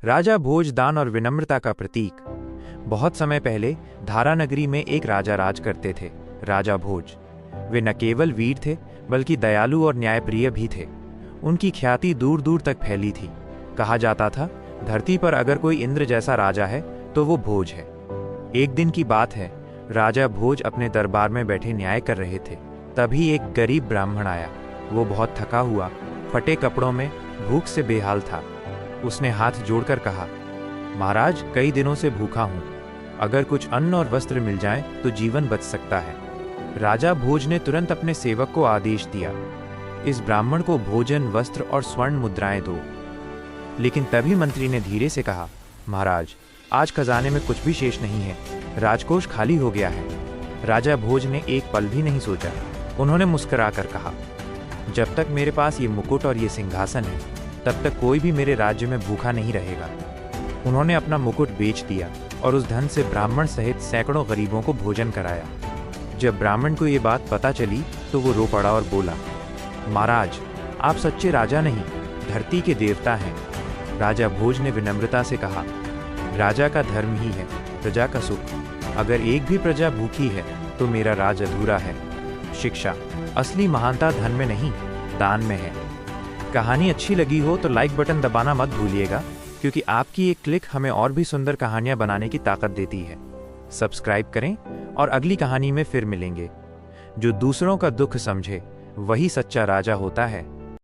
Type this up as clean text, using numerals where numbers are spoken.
राजा भोज दान और विनम्रता का प्रतीक। बहुत समय पहले धारा नगरी में एक राजा राज करते थे, राजा भोज। वे न केवल वीर थे बल्कि दयालु और न्यायप्रिय भी थे। उनकी ख्याति दूर दूर तक फैली थी। कहा जाता था, धरती पर अगर कोई इंद्र जैसा राजा है तो वो भोज है। एक दिन की बात है, राजा भोज अपने दरबार में बैठे न्याय कर रहे थे। तभी एक गरीब ब्राह्मण आया। वो बहुत थका हुआ, फटे कपड़ों में, भूख से बेहाल था। उसने हाथ जोड़कर कहा, महाराज, कई दिनों से भूखा हूं। अगर कुछ अन्न और वस्त्र मिल जाए तो जीवन बच सकता है। राजा भोज ने तुरंत अपने सेवक को आदेश दिया, इस ब्राह्मण को भोजन, वस्त्र और स्वर्ण मुद्राएं दो। लेकिन तभी मंत्री ने धीरे से कहा, महाराज, आज खजाने में कुछ भी शेष नहीं है। राजकोष खाली हो गया है। राजा भोज ने एक पल भी नहीं सोचा। उन्होंने मुस्कुराकर कहा, जब तक मेरे पास ये मुकुट और ये सिंहासन है तब तक कोई भी मेरे राज्य में भूखा नहीं रहेगा। उन्होंने अपना मुकुट बेच दिया और उस धन से ब्राह्मण सहित सैकड़ों गरीबों को भोजन कराया। जब ब्राह्मण को ये बात पता चली तो वो रो पड़ा और बोला, महाराज, आप सच्चे राजा नहीं, धरती के देवता हैं। राजा भोज ने विनम्रता से कहा, राजा का धर्म ही है प्रजा का सुख। अगर एक भी प्रजा भूखी है तो मेरा राज अधूरा है। शिक्षा, असली महानता धन में नहीं, दान में है। कहानी अच्छी लगी हो तो लाइक बटन दबाना मत भूलिएगा, क्योंकि आपकी एक क्लिक हमें और भी सुंदर कहानियां बनाने की ताकत देती है। सब्सक्राइब करें और अगली कहानी में फिर मिलेंगे। जो दूसरों का दुख समझे वही सच्चा राजा होता है।